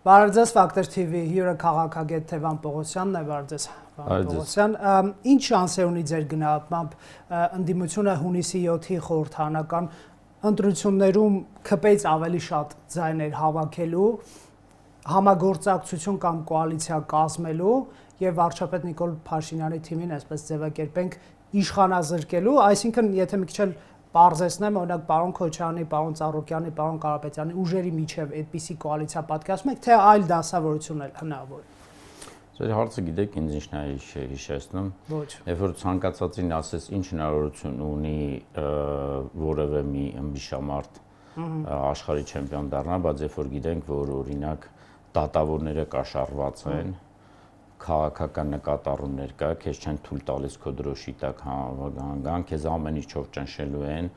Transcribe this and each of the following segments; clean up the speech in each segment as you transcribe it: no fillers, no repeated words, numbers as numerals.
Բարև Factor TV հյուրը քաղաքագետ Թևան Պողոսյանն է, բարև Պողոսյան։ Ինչ շանս է ունի ձեր գնահատմամբ ընդդիմությունը հունիսի 7-ի խորհրդարանական ընտրություններում քպեց ավելի շատ ձայներ հավաքելու, համագործակցություն կամ կոալիցիա կազմելու եւ վարչապետ Նիկոլ Փաշինյանի թիմին, այսպես ձևակերպենք, իշխանազրկելու, այսինքն եթե մի քիչ էլ Պարզեցնեմ, օրինակ պարոն Քոչարյանի, պարոն Ծառուկյանի, պարոն Կարապետյանի ուժերի միջև այդպիսի կոալիցիա պատկերացնում եք, թե այլ դասավորություն էլ հնարավոր է։ Ձեր հարցը գիտեք ինձ ինչն է հիշեցնում։ Ոչ։ Երբ որ ցանկացածին ասես ինչ հնարավորություն ունի որևէ մի ըմբիշամարտ աշխարհի չեմպիոն դառնալ, բայց երբ որ գիտենք, որ օրինակ դատավորները կաշառված են, քաղաքական նկատառումներ կա, քեզ չեն թույլ տալիս քո դրոշի տակ հանգան, քեզ ամեն ինչով ճնշելու են,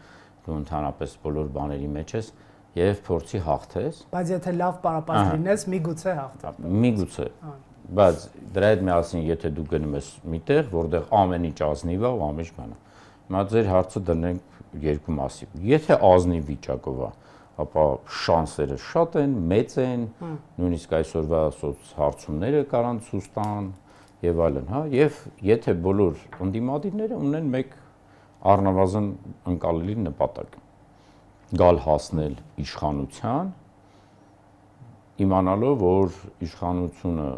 դու ընդհանրապես բոլոր բաների մեջ ես եւ փորձի հաղթես։ Բայց եթե լավ պարապած լինես, միգուցե հաղթես։ Միգուցե։ Բայց դրա հետ միասին եթե դու գնում ես միտեղ, որտեղ ամեն ինչ ազնիվ է ու ամեն ինչ բան է։ Հիմա ձեր հարցը դնենք երկու մասի։ Եթե ազնիվ վիճակով է, ապա շանսերը շատ են, մեծ են, նույնիսկ այսօրվա հարցումները կարան ցույց տան եւ այլն, հա, եւ եթե բոլոր ընդդիմադիրները ունեն մեկ առնվազն ընկալելի նպատակ՝ գալ հասնել իշխանության, իմանալով, որ իշխանությունը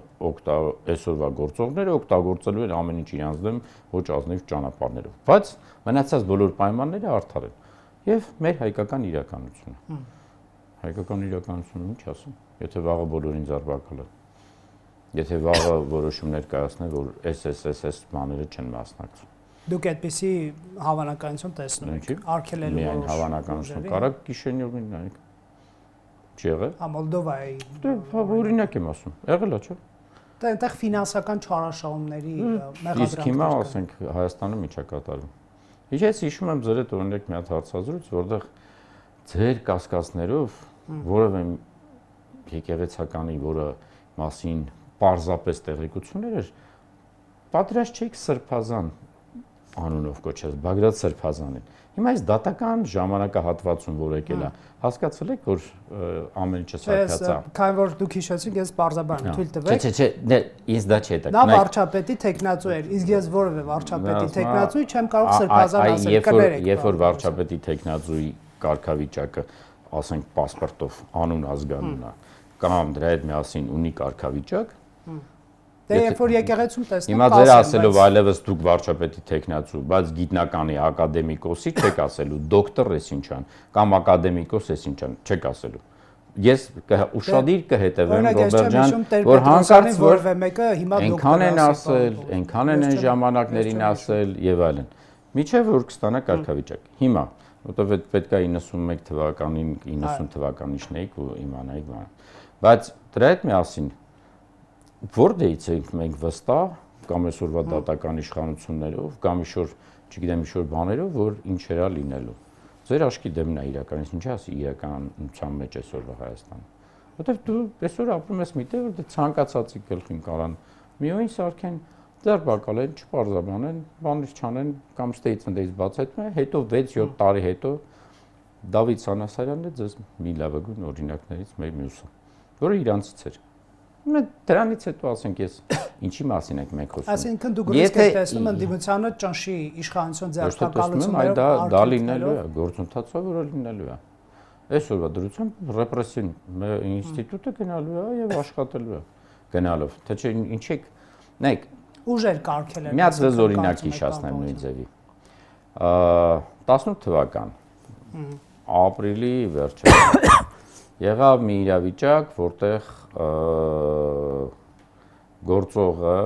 այսօրվա գործողները օգտագործելու են ամեն ինչ իրանց դեմ ոչ ազնիվ ճանապարհներով, բայց մնացած բոլոր պայմանները արդար են։ Եվ մեր հայկական իրականությունը։ Հայկական իրականությունը ինչ ասեմ, եթե վաղը բոլորին զարբակալ է։ Եթե վաղը որոշումներ կայացնեն, որ SSSS բաները չեն մասնակցում։ Դուք այդպիսի հավանականություն տեսնում եք, արգելելու միայն հավանականություն կարակ գիշերնյուրին նայեք։ Չի եղել։ Մոլդովայի։ Դե օրինակ եմ ասում, եղել է, չէ՞։ Դա այնտեղ ֆինանսական չարաշահումների մեղադրանքներ։ Իսկ հիմա ասենք Հայաստանում ինչ է կատարվում։ Ես հիշում եմ ձեր հետ օրինակ մի հատ հարցազրույց, որտեղ ձեր կասկածներով որևէ եկեղեցականի, որը մասին պարզապես տեղեկություններ էր, պատրաստ չէիք Սրբազան անունով կոչել, Բագրատ Սրբազանին։ Հիմա այս դատական ժամանակահատվածում, որ եկել է, հասկացել եք, որ ամեն ինչը սարքած է։ Քանի որ դուք հիշեցիք, ես պարզաբան թույլ տվեք։ Չէ, ինձ դա չէ դա։ Նա վարչապետի տեխնացու էր, իսկ ես որևէ վարչապետի տեխնացուի չեմ կարող Սրբազան ասել, կներեք։ Երբ որ վարչապետի տեխնացուի կարգավիճակը, ասենք պասպորտով անուն ազգանունը, կամ դրա հետ միասին ունի կարգավիճակ, դե երբ որ եկեղեցում տեսնեմ, հիմա ձեր ասելով այլևս դուք վարչապետի տեխնացու, բայց գիտնականի ակադեմիկոսի չեք ասելու, դոկտոր էս ինչան, կամ ակադեմիկոս էս ինչան, չեք ասելու։ Ես ուշադիր կհետևեմ Ռոբերտ ջան, որ հանկարծ որևէ մեկը հիմա դոկտոր են ասել, այնքան են այն ժամանակներին ասել եւ այլն։ Միջև որ կստանա կարգավիճակ։ Հիմա, որովհետեւ պետք է 91 թվականին, 90 թվականին շնեիք ու իմանայիք բան։ Բայց դրա հետ միասին որտեղից ենք մենք վստահ կամ այսօրվա դատական իշխանություններով կամ իշոր, չգիտեմ, իշոր բաներով, որ ինչեր է լինելու։ Ձեր աչքի դեմն է իրականից, ինչ ասի իրականության մեջ այսօրվա Հայաստանը։ Որտեվ դու այսօր ապրում ես միտեղ, որ դե ցանկացածի գլխին կարան միայն սարքեն, ձերբակալ են, չպարզաբանեն, բաներ չանեն կամ ստեյից ընդից բացահայտում են, հետո 6-7 տարի հետո Դավիթ Սանասարյանն է ձեզ մի լավագույն օրինակներից մեր մյուսը, որը իրանցից էր։ Դրանից հետո ասենք ես ինչի մասին ենք մենք խոսում։ Այսինքն դուք ռիսկ եք տեսնում ընդդիմությանը ճնշի իշխանություն ձեռնարկալություններով դա լինելու է, գործընթացը որը լինելու է։ Այսօրվա դրությամբ ռեպրեսիվ ինստիտուտը գնալու է եւ աշխատելու է գնալով։ Թե չէ ինչ եք, նայեք, ուժեր կարգել են։ Մի հատ ձեզ օրինակ հիշացնեմ նույն ձևի։ 18 թվական ապրիլի վերջը եղավ մի իրավիճակ, որտեղ գործողը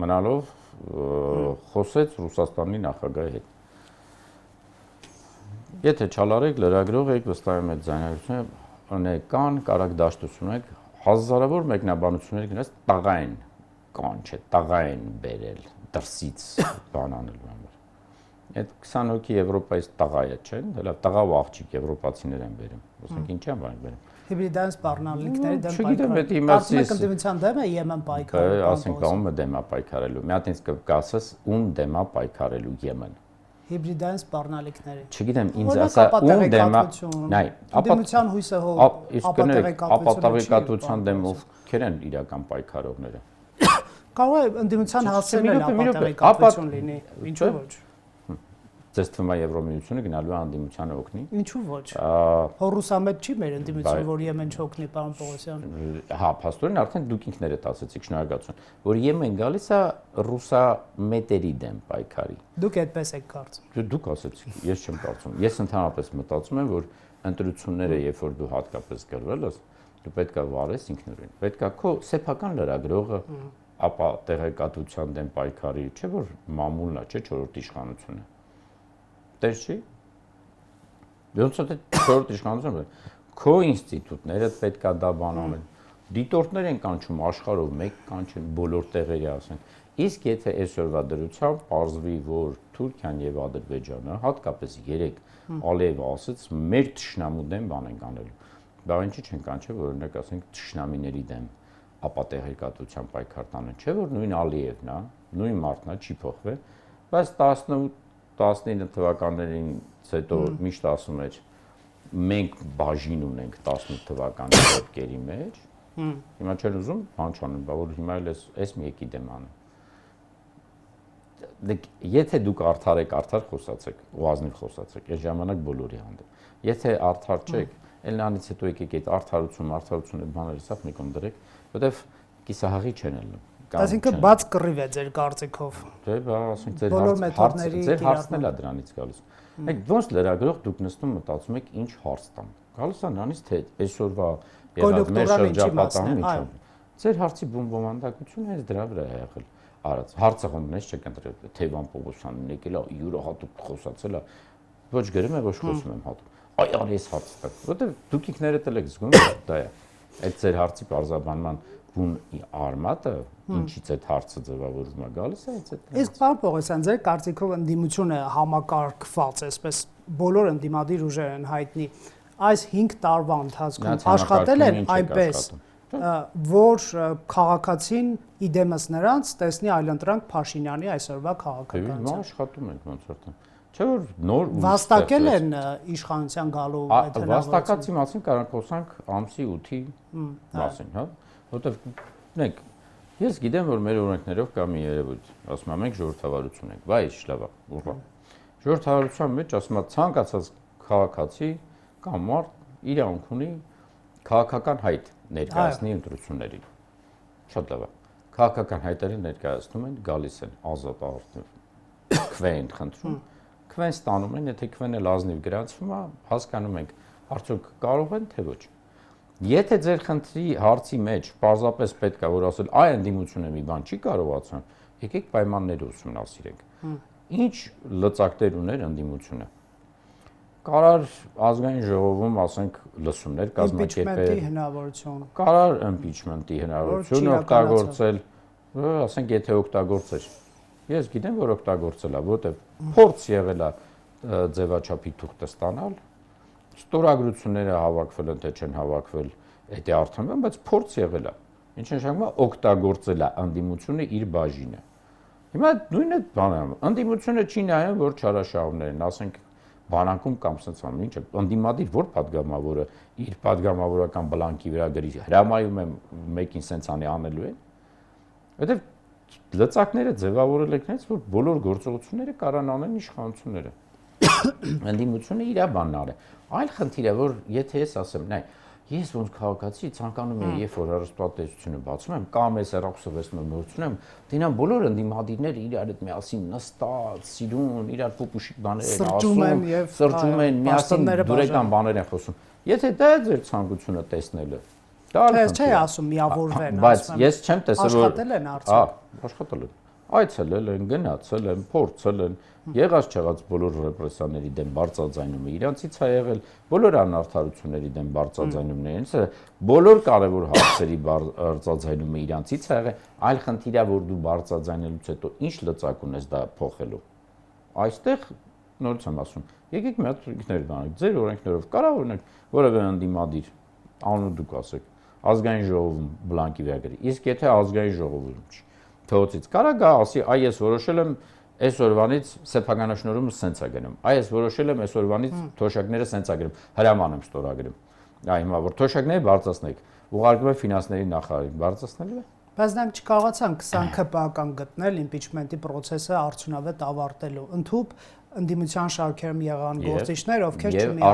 մնալով խոսեց Ռուսաստանի նախագահի հետ։ Եթե չալարեք, լրագրող եք, վստահ եմ այդ ձայնագրությունը կան, կարակ դաշտություն եք, հազարավոր մեկնաբանություններ գնաց տաղային կան չէ, տաղային բերել, դրսից բան անելու համար։ Այդ 20 հոգի Եվրոպայից տաղա է, չէ՞, հələ տաղա ու աղջիկ եվրոպացիներ են բերում։ Ասենք ինչ են բան բերում։ Հիբրիդային սպառնալիքների դեմ պայքարել։ Արդյունքում դեմ է Եմեն պայքարել։ Ասենք ում դեմ է պայքարելու։ Մի հատ ինձ կասես ում դեմ է պայքարելու Եմեն։ հիբրիդային սպառնալիքների։ Չգիտեմ, ինձ ասա ում դեմ է, նայ, ընդդիմության հույսը հո ապատեղեկատվության դեմ ովքեր են իրական պայքարողները։ Կարող է ընդդիմության հասցենել ապատեղեկատվություն լինի, ինչու ոչ։ Ձեզ թվում է Եվրոմիությունը գնալու է ընդդիմությանը օգնի։ Ինչու ոչ։ Հո ռուսամետ չի մեր ընդդիմություն, որ Եմեն չօգնի, պարոն Պողոսյան։ Հա, փաստորեն արդեն դուք ինքներդ ասացիք, շնորհակալություն, որ Եմեն գալիս է ռուսամետերի դեմ պայքարի։ Դուք այդպես եք կարծում։ Դուք ասացիք, ես չեմ կարծում։ Ես ընդհանրապես մտածում եմ, որ ընտրությունները, երբ որ դու հատկապես գրվել ես, դու պետք է վարես ինքնուրույն։ Պետք է քո սեփական լրագրողը, ապա տեղեկատվության դեմ պայքարի, չէ՞ որ մամուլն է, չէ՞ չորրորդ իշխանությունը։ Տես չի։ Ոնց է չորրորդ իշխանությունը։ Քո ինստիտուտները պետք է դա բան անեն։ Դիտորդներ են կանչում աշխարհով մեկ կանչեն բոլոր տեղերի ասենք։ Իսկ եթե այսօրվա դրությամբ պարզվի, որ Թուրքիան եւ Ադրբեջանը, հատկապես 3 Ալիևը ասաց, մեր թշնամու դեմ բան են անելու։ Դա ինչի չեն կանչել, որ օրինակ ասենք թշնամիների դեմ ապատեղեկատվության պայքար տանեն, չէ՞ որ նույն Ալիևն է, նույն մարդն է, չի փոխվել, բայց 18-19 թվականներից հետո միշտ ասում էր մենք բաժին ունենք 18 թվականի դեպքերի մեջ, հիմա չեն ուզում բան չանեն, բա որ հիմա էլ էս մի եկի դեմ անում։ Եթե դուք արդար եք, արդար խոսացեք, ու ազնիվ խոսացեք, այս ժամանակ բոլորի հանդեպ։ Եթե արդար չեք, էլ նրանից հետո եկեք այդ արդարություն այդ բաները սա մի կողմ դրեք, որտեվ կիսահաղի չեն ելնում։ Այսինքն բաց կռիվ է ձեր կարծիքով։ Դե, բա, ասենք ձեր հարցն էլ է դրանից գալիս։ Մեկ ոնց լրագրող դուք նստում մտածում եք ինչ հարց տամ։ Գալիս է նրանից թե այսօրվա եղած մեր շրջապատահում ինչ է։ Ձեր հարցի բումբոմանդակությունը հենց դրա վրա է եղել։ Արած հարցը ոնց չեք ընտրել Թևան Պողոսյանն եկել է յուրահատուկ խոսացել է ոչ գրում է ոչ խոսում եմ հատուկ այ արի այս հարցը տակ որտեվ դուք ինքներդ էլ եք զգում դա է այդ ձեր հարցի բարձաբանման բուն արմատը ինչից այդ հարցը ձևավորվում է գալիս է այդ իսկ պարոն Պողոսյան ձեր կարծիքով ընդդիմությունը համակարգված այսպես բոլոր ընդդիմադիր ուժեր են հայտնի այս 5 տարվա ընթացքում աշխատել են այնպես որ քաղաքացին իդեմս նրանց տեսնի այլընտրանք Փաշինյանի այսօրվա քաղաքականության։ Հիմա աշխատում ենք ոնց որ չէ որ նոր վաստակել են իշխանության գալու այդ հնարավորությունը։ Վաստակացի մասին կարող խոսանք ամսի 8-ի մասին, հա, որտեվ նեք ես գիտեմ որ մեր օրենքներով կա մի երևույթ, ասում եմ մենք ժողովրդավարություն ենք, բայց լավ է, ուղղա։ Ժողովրդավարության մեջ ասում եմ ցանկացած քաղաքացի կամ մարդ իրավունք ունի քաղաքական հայտ ներկայացնի ընտրություններին։ Շատ լավ է։ Քաղաքական հայտերը ներկայացնում են, գալիս են ազատ արդյունք, քվեն խնդրում, քվեն ստանում են, եթե քվեն էլ ազնիվ գրանցվում է, հասկանում ենք, արդյոք կարող են թե ոչ։ Եթե ձեր խնդրի հարցի մեջ պարզապես պետք է որ ասել, այ ընդդիմությունը մի բան չի կարողացան, եկեք պայմանները ուսումնասիրենք։ Ինչ լծակներ ուներ ընդդիմությունը։ Կարար ազգային ժողովում, ասենք, լսումներ կազմակերպել, կարար impeachment-ի հնարավորություն օգտագործել, ասենք, եթե օգտագործեր։ Ես գիտեմ, որ օգտագործել է, որտեղ փորձ եղել է ձևաչափի թուղթը ստանալ, ստորագրությունները հավաքվել են, թե չեն հավաքվել, դա արդեն բան, բայց փորձ եղել է։ Ինչ նշանակում է օգտագործել է ընդդիմությունը իր բաժինը։ Հիմա նույնը բանը, ընդդիմությունը չի նայում, որ չարաշահումներ են, ասենք բանակում կամ sense անում ինչ է ընդդիմադիր որ падգամավորը իր падգամավորական բլանկի վրա գրի հրամայում եմ մեկին sense անի անելու են որտեվ լծակները ձևավորել եք նենց որ բոլոր գործողությունները կարան անեն իշխանությունները ընդդիմությունը իր բանն արի այլ խնդիր է որ եթե ես ասեմ նայ ես ոնց քաղաքացի ցանկանում եմ երբ որ հեռուստատեսությունը բացում եմ կամ ես հեռախոսը նորությունում եմ դինան բոլոր ընդդիմադիրները իրար հետ միասին նստած սիրուն իրար փոփուշիկ բաներ են ասում սրճում են միասին դուրեկան բաներ են խոսում եթե դա է ձեր ցանկությունը տեսնելը դա չէ ասում միավորվեն բայց ես չեմ տեսել որ աշխատել են արդյոք աշխատել են այցելել են գնացել են փորձել են եղած չեղած բոլոր ռեպրեսիաների դեմ բարձրաձայնումը իրանցից է եղել բոլոր անարդարությունների դեմ բարձրաձայնումներից բոլոր կարևոր հարցերի բարձրաձայնումը իրանցից է եղել այլ խնդիր է որ դու բարձրաձայնելուց հետո ինչ լծակ ունես դա փոխելու այստեղ նորից եմ ասում եկեք մի հատ ինքներ բանեք ձեր օրենքներով կարող օրինակ որևէ ընդդիմադիր անունը դուք ասեք ազգային ժողովում բլանկի վրա գրի իսկ եթե ազգային ժողովում չի թողոցից կարա գա ասի այ ես որոշել եմ Այսօրվանից սեփականաշնորհումը սենց է գնում։ Այս որոշել եմ այսօրվանից թոշակները սենց է գնում։ Հրաման եմ ստորագրում։ Այ հիմա որ թոշակները բարձրացնեք, ուղարկում եմ ֆինանսների նախարարին, բարձրացնելու է։ Բայց նրանք չկարողացան 20 ԿՊԱ-ական գտնել իմպիչմենտի process-ը արդյունավետ ավարտելու։ Ընդհուպ ընդդիմության շարքերում եղան գործիչներ, ովքեր չմիացան։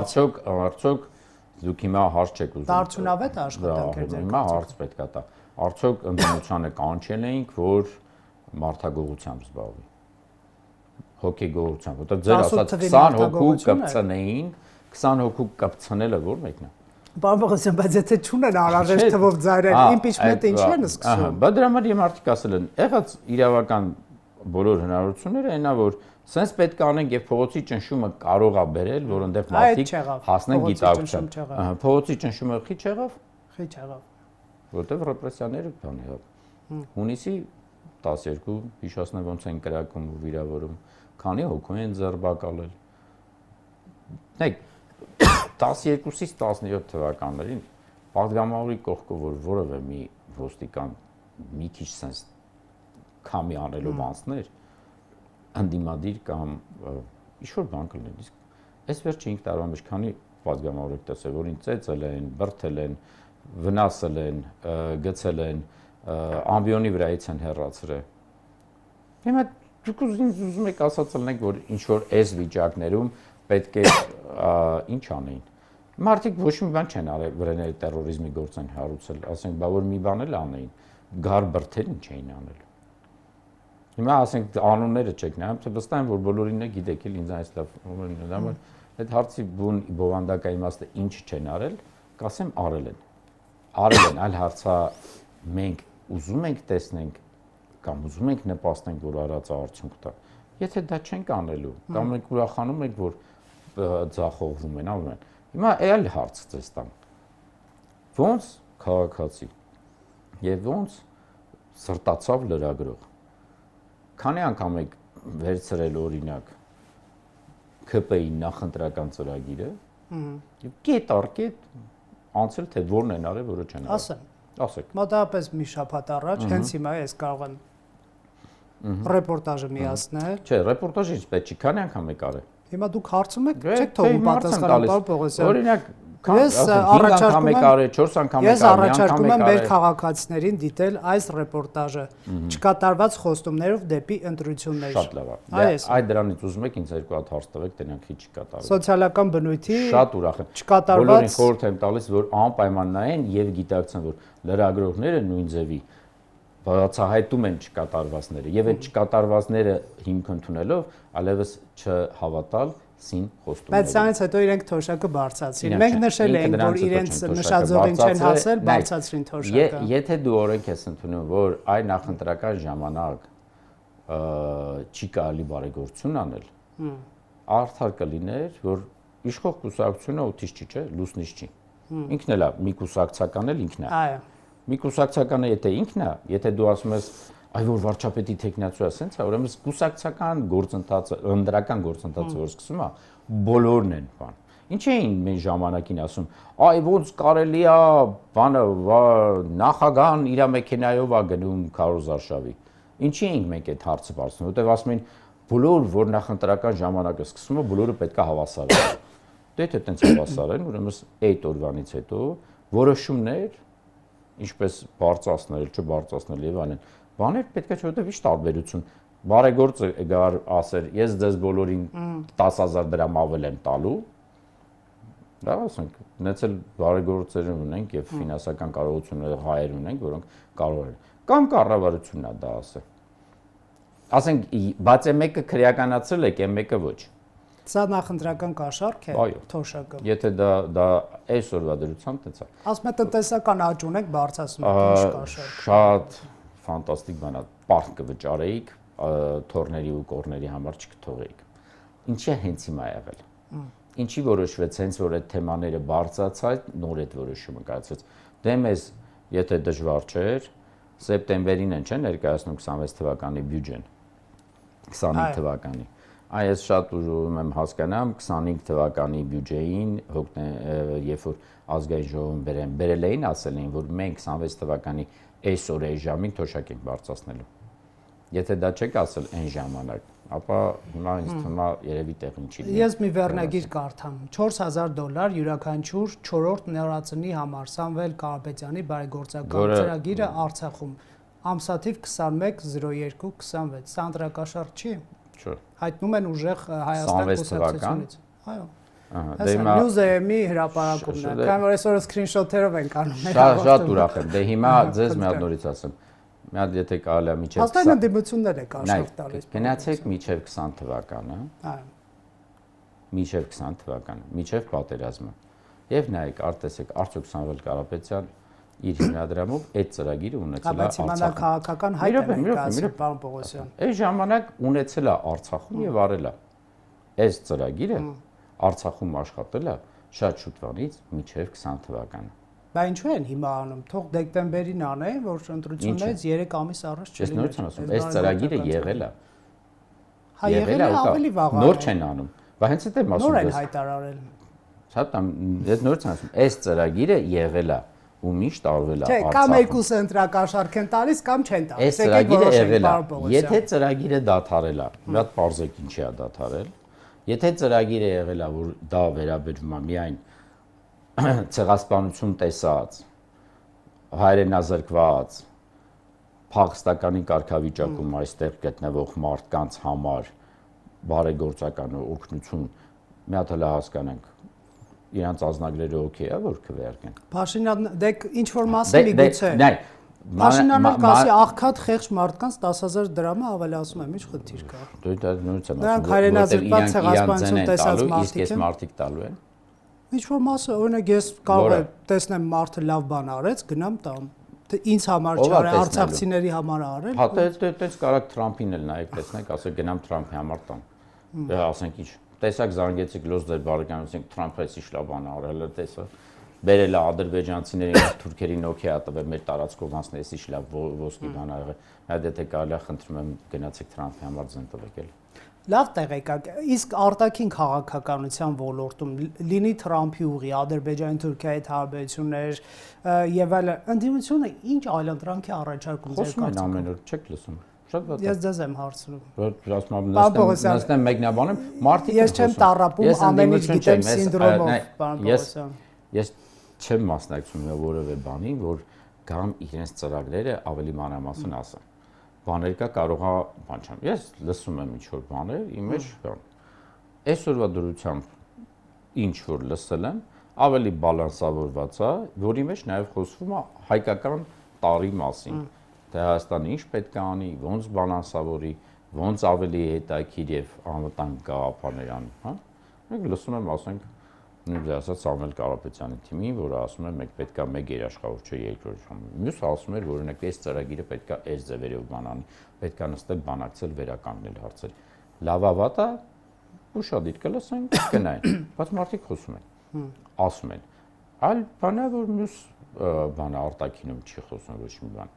Արդյոք դուք հիմա հարց չեք ուզում։ Արդյունավետ աշխատանք էր ձեր։ Հիմա հարց պետք է տա։ Արդյոք ընդդիմությանը կանչել էինք, որ մարդագողությամբ զբաղվի։ Հոգեգործությամբ, որտեղ ձեր ասած 20 հոգու կպցնեին, 20 հոգու կպցնելը որ մեկն է։ Պարոն Պողոսյան, բայց եթե չունեն անհրաժեշտ թվով ձայներ, իմպիչմենտը ինչ են սկսում։ Բա դրա համար մարդիկ ասել են, եղած իրավական բոլոր հնարավորությունները այնա որ սենց պետք է անենք եւ փողոցի ճնշումը կարող է բերել, որ այնտեղ մարդիկ հասնեն գիտակցության։ Փողոցի ճնշումը խի չեղավ։ Խի չեղավ։ Որտեղ ռեպրեսիաները բան եղավ։ Հունիսի 12 հիշացնեմ ոնց են կրակում ու վիրավորում, քանի հոգու են ձերբակալել։ Նայեք 12-ից 17 թվականներին պատգամավորի կողքով որ որևէ մի ոստիկան մի քիչ sense քամի անելով անցներ անդիմադիր կամ ինչ-որ բան կլինի իսկ այս վերջի 5 տարվա մեջ քանի պատգամավոր տեսել որ ինձ ծեծել են, բրթել են, վնասել են, գցել են, ամբիոնի վրայից են հեռացրել։ Հիմա դուք ուզում եք ասած լինեք որ ինչ որ այս վիճակներում պետք է ինչ անեին։ Մարդիկ ոչ մի բան չեն արել վրեների terrorizmi գործ են հարուցել, ասենք, բա որ մի բան էլ անեին, գար բրթերին չէին անել։ Հիմա ասենք անունները չեք նայում, թե վստահ եմ որ բոլորին է գիտեք էլ ինձ այս լավ այդ հարցի բուն բովանդակա իմաստը ինչ չեն արել, կասեմ արել են, այլ հարցա մենք ուզում ենք տեսնենք կամ ուզում ենք նպաստենք որ արածը արդյունք տա։ Եթե դա չենք անելու, կամ մենք ուրախանում ենք որ ձախողվում են, անում են։ Հիմա այլ հարց ցես տամ։ Ոնց քաղաքացի եւ ոնց սրտացավ լրագրող։ Քանի անգամ եք վերցրել օրինակ ԿՊ-ի նախընտրական ծրագիրը եւ կետ առ կետ անցել թե որն են արել, որը չեն արել։ Ասեք։ Մոտավորապես մի շաբաթ առաջ հենց հիմա ես կարող եմ ռեպորտաժը միացնել։ Չէ, ռեպորտաժը ինչ պետք չի, քանի անգամ եք արել։ Հիմա դուք հարցում եք, չեք թողում պատասխանել, պարոն Պողոսյան։ Օրինակ, ես առաջարկում եմ 4 անգամ ես առաջարկում եմ մեր քաղաքացիներին դիտել այս ռեպորտաժը չկատարված խոստումներով դեպի ընտրություններ։ Շատ լավ է։ Այդ դրանից ուզում եք ինձ երկու հատ հարց տվեք, տենանք քիչ կատարել։ Սոցիալական բնույթի շատ ուրախ եմ։ Չկատարված բոլորին խորհուրդ եմ տալիս, որ անպայման նայեն եւ գիտակցեն, որ լրագրողները նույն ձևի բացահայտում են չկատարվածները եւ այդ չկատարվածները հիմք ընդունելով այլևս չհավատալ սին խոստումներին։ Բայց սրանից հետո իրենք թոշակը բարձրացրին։ Մենք նշել ենք, որ իրենց նշաձողին չեն հասել, բարձրացրին թոշակը։ Եթե դու օրենք ես ընդունում, որ այ նախընտրական ժամանակ չի կարելի բարեգործություն անել, արդար կլիներ, որ իշխող կուսակցությունը օթիշ չի, չէ, լուսնիչ չի։ Ինքն էլ է, մի կուսակցական էլ ինքն է։ Այո։ Մի կուսակցականը եթե ինքն է, եթե դու ասում ես, այ որ վարչապետի տեխնացիա սենց է, ուրեմն կուսակցական գործընթացը, ընդրական գործընթացը որ սկսում է, բոլորն են բան։ Ինչ էին մեր ժամանակին ասում, այ ոնց կարելի է, բանը նախագահան իր մեքենայով է գնում Քարոզարշավի։ Ինչի ենք մենք այդ հարցը բարձրանում, որտեղ ասում են բոլոր որ նախընտրական ժամանակը սկսում է, բոլորը պետք է հավասար լինեն։ Դե եթե այդպես հավասար են, ուրեմն այդ օրվանից հետո որոշումներ ինչպես բարձրացնել, չբարձրացնել եւ այլն։ Բաներ պետք է չէ որտեղ ի՞նչ տարբերություն։ Բարեգործը գար ասեր, ես ձեզ բոլորին 10000 դրամ ավել եմ տալու։ Դա ասենք, նեցել բարեգործեր ունենք եւ ֆինանսական կարողություններ հայեր ունենք, որոնք կարող են։ Կամ կառավարությունն է դա ասել։ Ասենք, բայց մեկը քրեականացրել եք, մեկը ոչ։ Սա նախընտրական կաշառք է թոշակը։ Եթե դա այսօրվա դրությամբ տենց է։ Ասում եք տնտեսական աճ ունեք, բարձրացնում եք կաշառք։ Շատ ֆանտաստիկ բան է, պարկ կվճարեիք, թորների ու կորների համար չկթողեիք։ Ինչի հենց հիմա եղել։ Ինչի որոշվեց հենց որ այդ թեմաները բարձրացած, նոր այդ որոշումը կայացվեց։ Դե մեզ, եթե դժվար չէր, սեպտեմբերին են չէ ներկայացնում 26 թվականի բյուջեն։ 25 թվականի։ Այս շատ ուզում եմ հասկանամ 25 թվականի բյուջեին երբ որ ազգային ժողովում բերել էին ասել էին որ մենք 26 թվականի այսօր այս ժամին թոշակ ենք բարձրացնելու։ Եթե դա չեք ասել այն ժամանակ, ապա հիմա ինձ թվում է երևի տեղին չի լինի։ Ես մի վերնագիր կարդամ. $4,000 յուրաքանչյուր 4-րդ նորածնի համար Սամվել Կարապետյանի բարեգործական ծրագիրը Արցախում։ Ամսաթիվ 210226 Սա ընտրակաշառք չի։ Չէ։ Հայտնում են ուժեղ Հայաստան կուսակցությունից։ Այո։ Դե հիմա Նյուզեմի հրապարակումն է։ Կամ որ այսօր սկրինշոթերով են կանում։ Շատ ուրախ եմ։ Դե հիմա ձեզ մի հատ նորից ասեմ։ Մի հատ եթե կարելի է միջև Հաստատ ընդդիմություններ է կաշառք տալիս։ Գնացեք միջև 20 թվականը։ Այո։ Միջև 20 թվականը, միջև պատերազմը։ Եվ նայեք, արտեսեք, արդյոք Սամվել Կարապետյան իր հիմնադրամով այդ ծրագիրը ունեցել է Արցախում։ Բայց հիմա քաղաքական հայտ է կասել պարոն Պողոսյան։ Այս ժամանակ ունեցել է Արցախում եւ արել է։ Այս ծրագիրը Արցախում աշխատել է շատ շուտվանից միջև 20 թվականը։ Բա ինչու են հիմա անում։ Թող դեկտեմբերին անեն, որ ընտրություններից 3 ամիս առաջ չլինի։ Ես նորից եմ ասում, այս ծրագիրը եղել է։ Հա եղել է ավելի վաղ։ Նոր չեն անում։ Բա հենց այդ եմ ասում։ Նոր են հայտարարել։ Շատ ես նորից եմ ասում, այս ծրագիրը եղել է ու միշտ արվել է Արցախում։ Չէ, կամ երկուսը ընտրակաշառք են տալիս, կամ չեն տալիս։ Այս ծրագիրը եղել է։ Եթե ծրագիրը դադարել է, մի հատ բարձեք ինչի է դադարել։ Եթե ծրագիրը եղել է, որ դա վերաբերվում է միայն ցեղասպանություն տեսած, հայրենազրկված, փախստականի կարգավիճակում այստեղ գտնվող մարդկանց համար բարեգործական օգնություն, մի հատ հələ հասկանանք, իրանց ազնագրերը օքեյ է, որ քվեարկեն։ Փաշինյան, դե ինչ որ մասը միգուցե։ Նայ, Փաշինյանը կասի աղքատ խեղճ մարդկանց 10,000 դրամը ավելացում եմ, ինչ խնդիր կա։ Դու դա նույնից եմ ասում, հայրենազրկված ցեղասպանություն տեսած մարդիկ են, իսկ մարդիկ տալու են։ Ինչ որ մասը, օրինակ ես կարող եմ տեսնեմ մարդը լավ բան արեց, գնամ տամ։ Ինձ համար չարի, արցախցիների համար արել։ Հա, դες կարակ Թրամփին էլ նայեք, տեսնեք, ասեք գնամ Թրամփի համար տամ։ Դե ասենք ինչ, տեսակ զանգեցիք լոզ դեր բարեկամություն Թրամփը էսի շլա բան արել է, տեսա։ Բերել է ադրբեջանցիներին, թուրքերին օքեյ տվել մեր տարածքով անցնել էսի շլա ոսկի բան ա եղել։ Հա դե կարելի է խնդրում եմ գնացեք Թրամփի համար ձեն տվեք էլ։ Լավ տեղեկակ, իսկ արտաքին քաղաքականության ոլորտում լինի Թրամփի ուղի, Ադրբեջանի Թուրքիայի հետ հարաբերություններ եւ այլն, ընդդիմությունը ինչ այլընտրանք է առաջարկում ձեր կարծիքով։ Խոսում են ամեն օր, չեք լսում։ Շատ վատ։ Ես ձեզ եմ հարցնում։ Որ ասում եմ նստեմ մեկնաբանում, մարդիկ ես չեմ տառապում ամեն ինչ գիտեմ սինդրոմով, պարոն Պողոսյան։ Ես չեմ մասնակցում որևէ բանի, որ գամ իրենց ծրագրերը ավելի մանրամասն ասեմ։ Բաներ կա կարող է բան չեմ։ Ես լսում եմ ինչ որ բաներ, իմ մեջ բան։ Այսօրվա դրությամբ ինչ որ լսել եմ, ավելի բալանսավորված է, որի մեջ նաև խոսվում է հայկական տարի մասին։ Թե Հայաստանը ինչ պետք է անի, ոնց բալանսավորի, ոնց ավելի հետաքրքիր եւ անվտանգ գաղափարներ անի, հա։ Մենք լսում եմ, ասենք, նույնպես ասած Սամվել Կարապետյանի թիմին, որը ասում է մենք պետք է մեկ երաշխավոր չէ երկրորդ ժամ։ Մյուսը ասում էր, որ օրինակ այս ծրագիրը պետք է այս ձևերով բան անի, պետք է նստել բանակցել վերականգնել հարցեր։ Լավավատա ուշադիր կլսենք, կնայեն, բայց մարդիկ խոսում են, ասում են։ Այլ բանը որ մյուս բանը արտաքինում չի խոսում ոչ մի բան։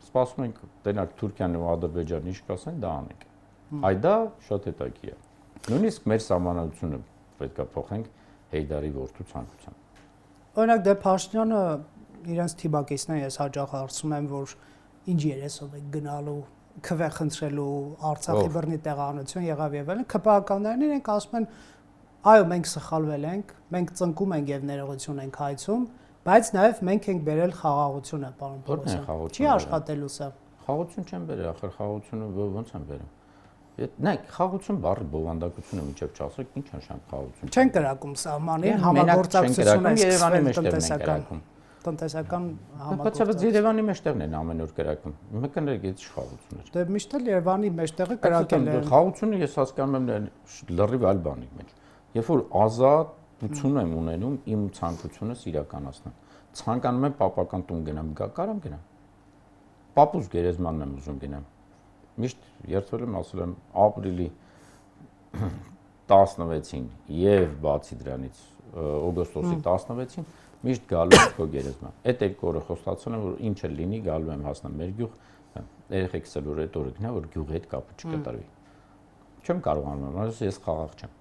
Սպասում ենք տենակ Թուրքիան ու Ադրբեջանը ինչ կասեն, դա անենք։ Այ դա շատ հետաքրքիր է։ Նույնիսկ մեր սահմանադրությունը պետք է փոխենք Հեյդարի որդու ցանկությամբ։ Օրինակ դե Փաշինյանը իրենց թիմակիցներին ես հաճախ հարցում եմ, որ ինչ երեսով է գնալու, քվե խնդրելու, Արցախի բռնի տեղանություն եղավ եւ այլն, ԿՊԱ-ականներն իրենք ասում են, այո, մենք սխալվել ենք, մենք ծնկում ենք եւ ներողություն ենք հայցում, բայց նաեւ մենք ենք բերել խաղաղությունը, պարոն Պողոսյան։ Չի աշխատելու սա։ Խաղաղություն չեն բերել, ախր խաղաղությունը ոնց են բերում։ Նայեք, խաղաղություն բառը բովանդակությունը միջև չասեք, ինչ նշան խաղաղություն։ Չեն կրակում սահմանին, համագործակցություն է Երևանի մեջտեղն տնտեսական համագործակցություն։ Բայց Երևանի մեջտեղն են ամեն օր կրակում։ Մեկներ գից խաղաղություն էր։ Դե միշտ էլ Երևանի մեջտեղը կրակել են։ Խաղաղությունը ես հասկանում եմ լրիվ այլ բանի մեջ։ Երբ որ ազատություն եմ ունենում իմ ցանկությունս իրականացնել։ Ցանկանում եմ պապական տուն գնամ, կարամ գնամ։ Պապուս գերեզմանն եմ ուզում գնամ։ Միշտ երթվել եմ, ասել եմ ապրիլի 16-ին եւ բացի դրանից օգոստոսի 16-ին միշտ գալու եմ քո գերեզման։ Այդ երկու օրը խոստացել եմ, որ ինչ էլ լինի, գալու եմ հասնեմ մեր գյուղ, երեխեքս էլ որ այդ օրը գնա, որ գյուղի հետ կապը չկատարվի։ Չեմ կարողանում, ասես ես խաղաղ չեմ։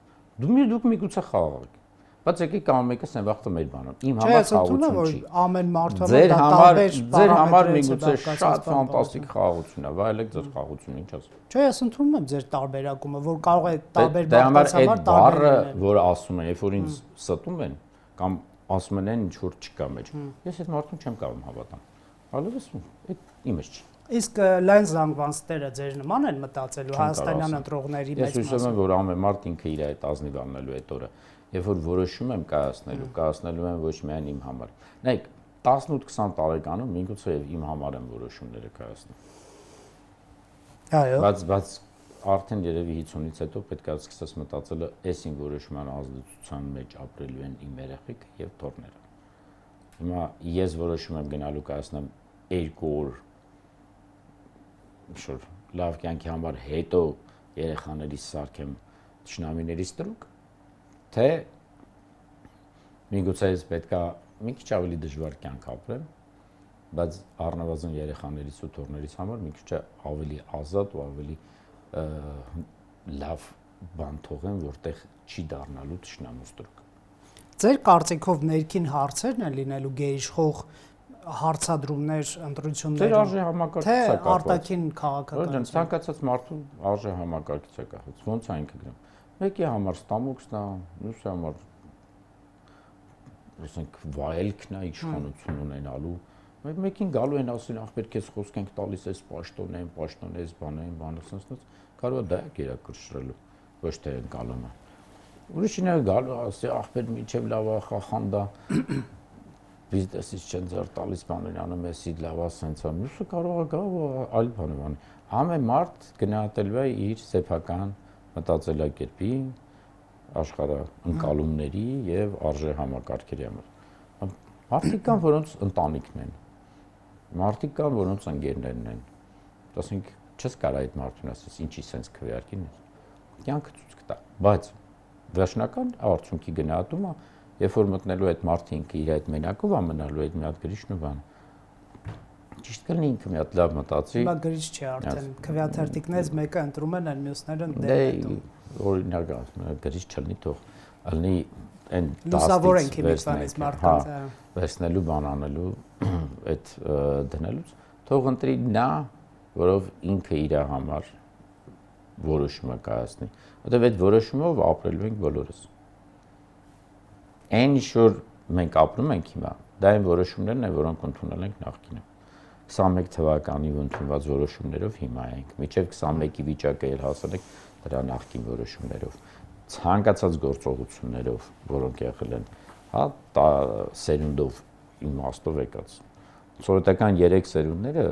Դուք միգուցե խաղաղ եք, Բայց եկեք կամ մեկը սենվախտը մեր բանն։ Իմ Չէ, համար ես ընդունում եմ, խաղաղություն որ չի։ ամեն մարդու Ձեր համար միգուցե շատ ֆանտաստիկ խաղաղություն է, վայելեք ձեր խաղաղությունը, ինչ ասեմ։ Չէ, ես ընդունում եմ ձեր տարբերակումը, որ կարող է տարբեր Դե համար մարդկանց համար այդ բառը, տարբեր լինել։ որ ասում են, երբ որ ինձ ստում են կամ ասում են ինչ որ չկա մեջ, ես այդ մարդուն չեմ կարող հավատալ։ Հալովս, այդ իմս չի։ Իսկ լայն զանգվածները ձեր նման են մտածելու հայաստանյան ընտրողների Ես մեծ հույսով եմ, որ ամեն մարդ ինքը իր այդ ազնիվ անելու այդ օրը, երբ որ որոշում եմ կայացնելու եմ ոչ միայն իմ համար։ Նայեք, 18-20 տարեկանում միգուցե իմ համար եմ որոշումները կայացնում։ Այո։ Բայց արդեն երևի 50-ից հետո պետք է սկսես մտածելը այս իմ որոշման ազդեցության մեջ ապրելու են իմ երեխեք եւ թորները։ Հիմա ես որոշում եմ գնալու կայացնեմ 2 օր շուտ լավ կյանքի համար հետո երեխաներիս սարքեմ ճշնամիներից տրուկ, թե միգուցե ես պետքա մի քիչ ավելի դժվար կյանք ապրեմ, բայց առնվազն երեխաներիս ու թորներիս համար մի քիչ ավելի ազատ ու ավելի լավ բան թողեմ, որտեղ չի դառնալու ճշնամուց տրուկ։ Ձեր կարծիքով ներքին հարցերն են լինելու գերիշխող հարցադրումներ ընտրություններում։ Ձեր արժե համակարգից է կապված։ Թե արտաքին քաղաքականություն։ Ցանկացած մարդու արժե համակարգից է կապված։ Ոնց է ինքը գրում։ Մեկի համար ստամոքսն է, մյուսի համար ասենք վայելքն է իշխանություն ունենալու։ Մեկին գալու են ասել, ախպեր քեզ խոսք ենք տալիս, այս պաշտոն, այս բանը, ասես, կարող է դա գերակշռելու, ոչ թե ընկալումը։ Ուրիշինը գալու ասի, ախպեր միջև լավ խախանդա բիզնեսից չեն ձեռ տալիս բաներ անում, էսի լավ ասենց է, մյուսը կարող է գա այլ բան անի։ Ամեն մարդ գնահատելու է իր սեփական մտածելակերպի, աշխարհընկալումների եւ արժե համակարգերի համար։ Մարդիկ կան, որոնց ընտանիքն են։ Մարդիկ կան, որոնց ընկերներն են։ Ասենք, չես կարող այդ մարդուն ասես, ինչի սենց քվեարկին է։ Կյանքը ցույց կտա, բայց վերջնական արդյունքի գնահատումը, երբ որ մտնելու այդ մարդը ինքը իր այդ մենակով է մնալու այդ մի հատ գրիչն ու բանը։ Ճիշտ կլինի ինքը մի հատ լավ մտածի։ Հիմա գրիչ չի արդեն, քվեաթերթիկներից մեկը ընտրում են, այլ մյուսները դե օրինակ գրիչ չլինի, թող ալնի այն լուսավոր են քիմիկվանից մարդկանց, վերցնելու բան անելու այդ դնելուց, թող ընտրի նա, որով ինքը իր համար որոշումը կայացնի, որտեղ այդ որոշումով ապրելու ենք բոլորս։ Այն ինչ որ մենք ապրում ենք հիմա, դա այն որոշումներն են, որոնք ընդունել ենք նախկինում։ 21 թվականի ընդունված որոշումներով հիմա ենք, մինչև 21-ի վիճակը էլ հասել ենք դրա նախկին որոշումներով, ցանկացած գործողություններով, որոնք եղել են, հա, սերունդով իմաստով եկած։ Սովետական 3 սերունդները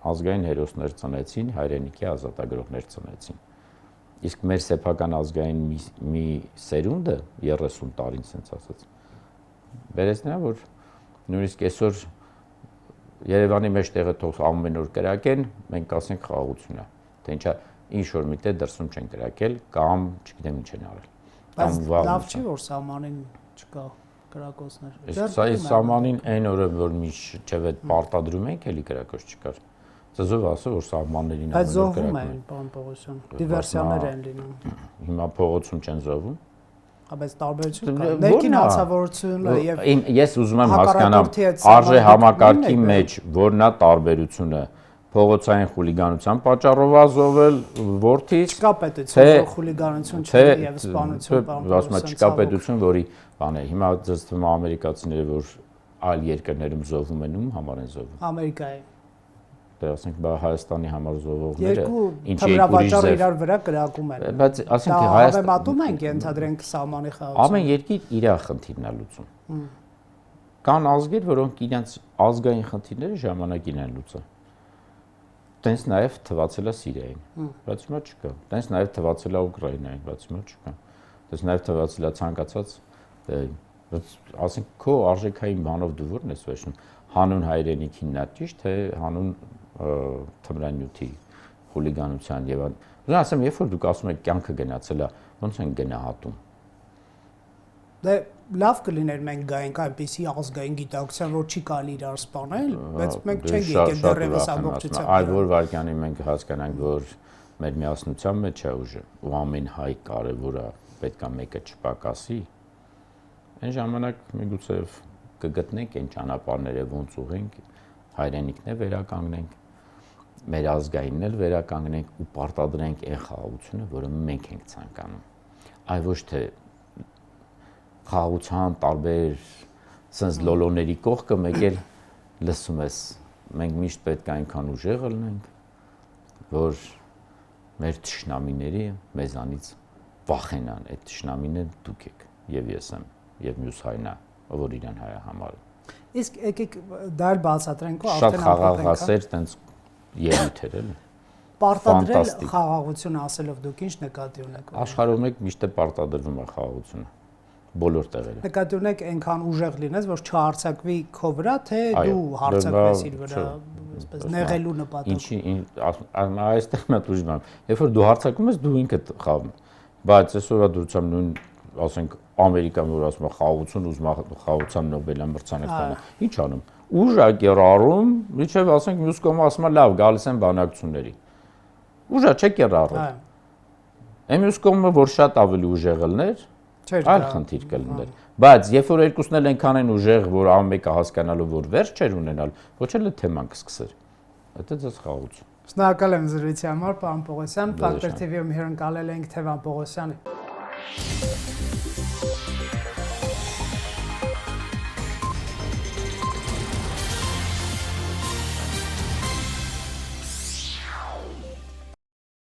ազգային հերոսներ ծնեցին, հայրենիքի ազատագրողներ ծնեցին։ Իսկ մեր սեփական ազգային մի սերունդը 30 տարին sense ասած։ Բերես նա որ նույնիսկ այսօր Երևանի մեջ տեղը թող ամեն օր կրակեն, մենք ասենք խաղաղություն է։ Թե ինչա ինչ որ միտեղ դրսում չեն կրակել կամ չգիտեմ ինչ են արել։ Բայց լավ չի որ սահմանին չկա կրակոցներ։ Այս սահմանին այն օրը որ մի չէ պարտադրում ենք, էլի կրակոց չկար։ Ձեզով ասա որ սահմաններին ամեն օր կրակում են։ Բայց զոհվում են, պարոն Պողոսյան, դիվերսիաներ են լինում։ Հիմա փողոցում չեն զոհվում։ Բայց տարբերություն կա։ Ներքին հացավորությունը եւ ես ուզում եմ հասկանամ արժե համակարգի մեջ որնա տարբերությունը փողոցային խուլիգանության պատճառով ազովել ворթից չկա պետություն որ խուլիգանություն չի եւ սպանություն ասում եմ չկա պետություն որի բան է հիմա ձեզ թվում է ամերիկացիները որ այլ երկրներում զոհվում են ում համար են զոհվում Ամերիկայի դե ասենք բա Հայաստանի համար զոհվողները ինչի ուրիշ իրար վրա կրակում են բայց ասենք Հայաստանում ենք ենթադրենք սահմանի խաղացում ամեն երկիր իր խնդիրն է լուծում կան ազգեր որոնք իրենց ազգային խնդիրները ժամանակին են լուծում տենց նաև թվացել է Սիրիային բայց հիմա չկա տենց նաև թվացել է Ուկրաինային բայց հիմա չկա տենց նաև թվացել է ցանկացած ասենք քո արժեքային բանով դու ո՞րն ես վերջում հանուն հայրենիքին նա ճիշտ թե հանուն թմրանյութի խուլիգանության եւ ուզում ասեմ երբ որ դուք ասում եք կյանքը գնացել է ոնց են գնահատում դե լավ կլիներ մենք գայինք այնպեսի ազգային գիտակցության որ չի կարելի իրար սպանել բայց մենք չենք եկել դեռևս ամբողջությամբ այլ որ վարկյանի մենք հասկանանք որ մեր միասնության մեջ է ուժը ու ամեն հայ կարևոր է պետքա մեկը չպակասի Այն ժամանակ միգուցե կգտնենք այն ճանապարհները, ոնց ուղենք, հայրենիքն է վերականգնենք, մեր ազգայինն էլ վերականգնենք ու պարտադրենք այն խաղաղությունը, որը մենք ենք ցանկանում։ Այլ ոչ թե խաղաղության տարբեր sense լոլոների կողքը մեկ էլ լսում ես, մենք միշտ պետք է այնքան ուժեղ լինենք, որ մեր թշնամիների մեզանից վախենան, այդ թշնամիները դուք եք, եւ ես եմ, եւ մյուս հայնա, որ իրեն հայը համարը։ Իսկ եկեք դա էլ բացատրենք ու Շատ խաղաղասեր տենց ելույթ էր էլի։ Պարտադրել խաղաղություն ասելով դուք ինչ նկատի ունեք։ Աշխարհում եք միշտ պարտադրվում է խաղաղությունը բոլոր տեղերում։ Նկատի ունեք այնքան ուժեղ լինես, որ չհարցակվի քո վրա, թե դու հարցակվես իր վրա, այսպես նեղելու նպատակով։ Ինչի այստեղ մատ ուժում եմ։ Երբ որ դու հարցակում ես, դու ինքդ խաղում։ Բայց այսօր դուրսամ նույն, ասենք, Ամերիկան, որ ասում է խաղաղություն, ուզում է խաղաղության Նոբելյան մրցանակ ստանա։ Ինչ անում։ Ուժ է կերառում, միջև ասենք մյուս կողմը ասում է լավ, գալիս են բանակցությունների։ Ուժը չէ կերառում։ Այն մյուս կողմը, որ շատ ավելի ուժեղ լիներ, այլ խնդիր կլիներ։ Բայց երբ որ երկուսն էլ այնքան են ուժեղ, որ ամեն մեկը հասկանալու որ վերջ չէր ունենալ, ոչ էլ թեման կսկսեր։ Դա ձեզ խաղաղություն։ Շնորհակալ եմ զրույցի համար, պարոն Պողոսյան։ Factor TV-ում հյուրընկալել ենք Թևան Պողոսյանին։